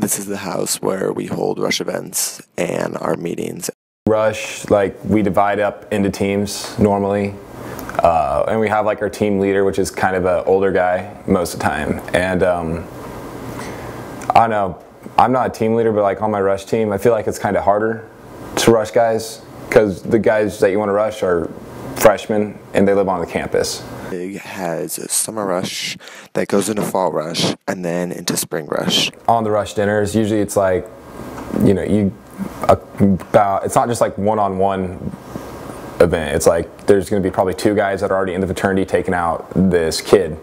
This is the house where we hold Rush events and our meetings. Rush, like, we divide up into teams normally, and we have like our team leader, which is kind of an older guy most of the time. And I don't know, I'm not a team leader, but like on my Rush team, I feel like it's kind of harder to rush guys because the guys that you want to rush are freshmen and they live on the campus. It has a summer rush that goes into fall rush and then into spring rush. On the Rush dinners, usually it's like, you know, it's not just like one-on-one event. It's like there's going to be probably two guys that are already in the fraternity taking out this kid.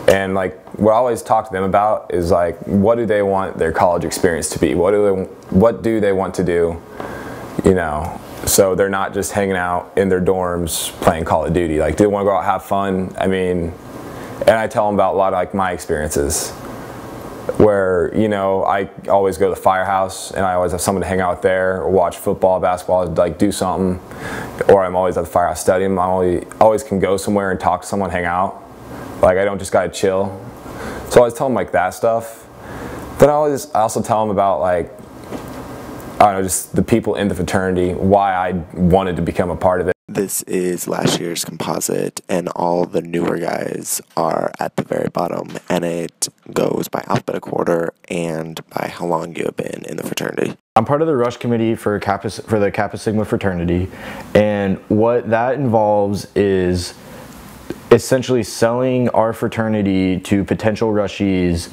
And like what I always talk to them about is like, what do they want their college experience to be? What do they want to do? You know, so they're not just hanging out in their dorms playing Call of Duty. Like, do they want to go out and have fun? I mean, and I tell them about a lot of like my experiences where, you know, I always go to the firehouse and I always have someone to hang out there or watch football, basketball, like do something. Or I'm always at the firehouse studying. I always can go somewhere and talk to someone, hang out. Like, I don't just gotta chill. So I always tell them like that stuff. Then I also tell them about like, I don't know, just the people in the fraternity, why I wanted to become a part of it. This is last year's composite, and all the newer guys are at the very bottom, and it goes by alphabetical order and by how long you have been in the fraternity. I'm part of the Rush committee for the Kappa Sigma fraternity, and what that involves is essentially selling our fraternity to potential Rushies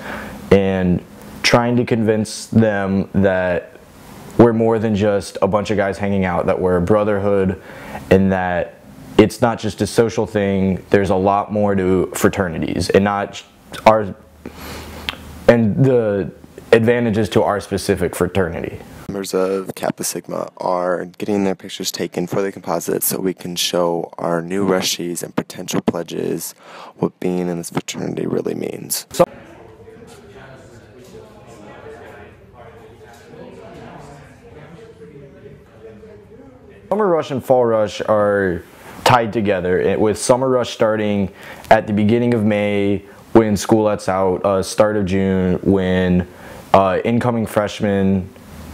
and trying to convince them that we're more than just a bunch of guys hanging out, that we're a brotherhood, and that it's not just a social thing. There's a lot more to fraternities, and the advantages to our specific fraternity. Members of Kappa Sigma are getting their pictures taken for the composite so we can show our new Rushies and potential pledges what being in this fraternity really means. Summer Rush and Fall Rush are tied together, with Summer Rush starting at the beginning of May when school lets out, start of June when incoming freshmen,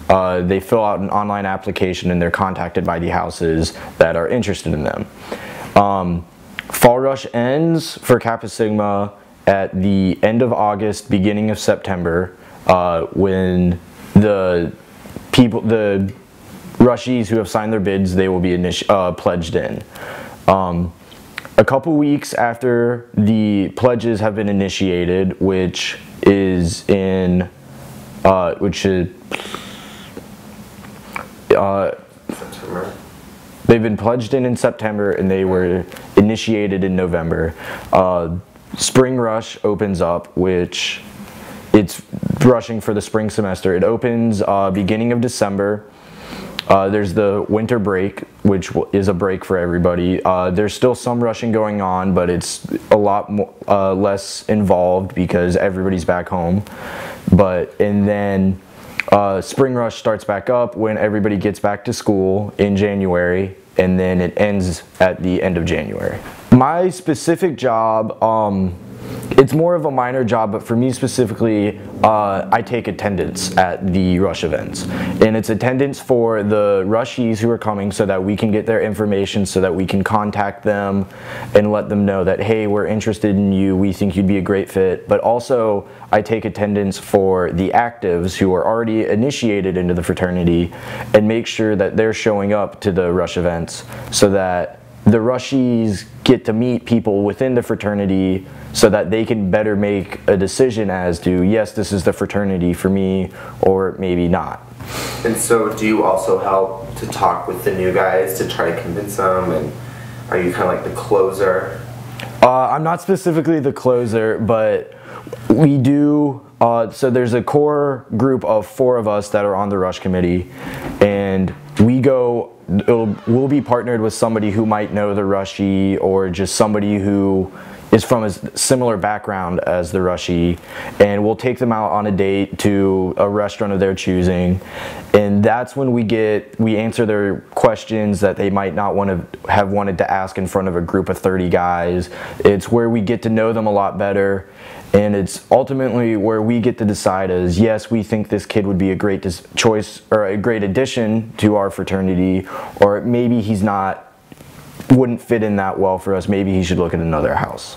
they fill out an online application and they're contacted by the houses that are interested in them. Fall Rush ends for Kappa Sigma at the end of August, beginning of September, when the Rushies who have signed their bids, they will be pledged in. A couple weeks after the pledges have been initiated, which is in, September. They've been pledged in September and they were initiated in November. Spring Rush opens up, which it's rushing for the spring semester. It opens beginning of December. There's the winter break, which is a break for everybody. There's still some rushing going on, but it's a lot more, less involved because everybody's back home. And then Spring Rush starts back up when everybody gets back to school in January, and then it ends at the end of January. My specific job, it's more of a minor job, but for me specifically, I take attendance at the Rush events. And it's attendance for the Rushies who are coming so that we can get their information, so that we can contact them and let them know that, hey, we're interested in you, we think you'd be a great fit. But also, I take attendance for the actives who are already initiated into the fraternity and make sure that they're showing up to the Rush events so that the Rushies get to meet people within the fraternity so that they can better make a decision as to, yes, this is the fraternity for me, or maybe not. And so do you also help to talk with the new guys to try to convince them, and are you kind of like the closer? I'm not specifically the closer, but we do, so there's a core group of 4 of us that are on the Rush committee, and we'll be partnered with somebody who might know the Rushie, or just somebody who is from a similar background as the rushie, and we'll take them out on a date to a restaurant of their choosing, and that's when we answer their questions that they might not have wanted to ask in front of a group of 30 guys. It's where we get to know them a lot better, and it's ultimately where we get to decide as, yes, we think this kid would be a great choice or a great addition to our fraternity, or maybe wouldn't fit in that well for us, maybe he should look at another house.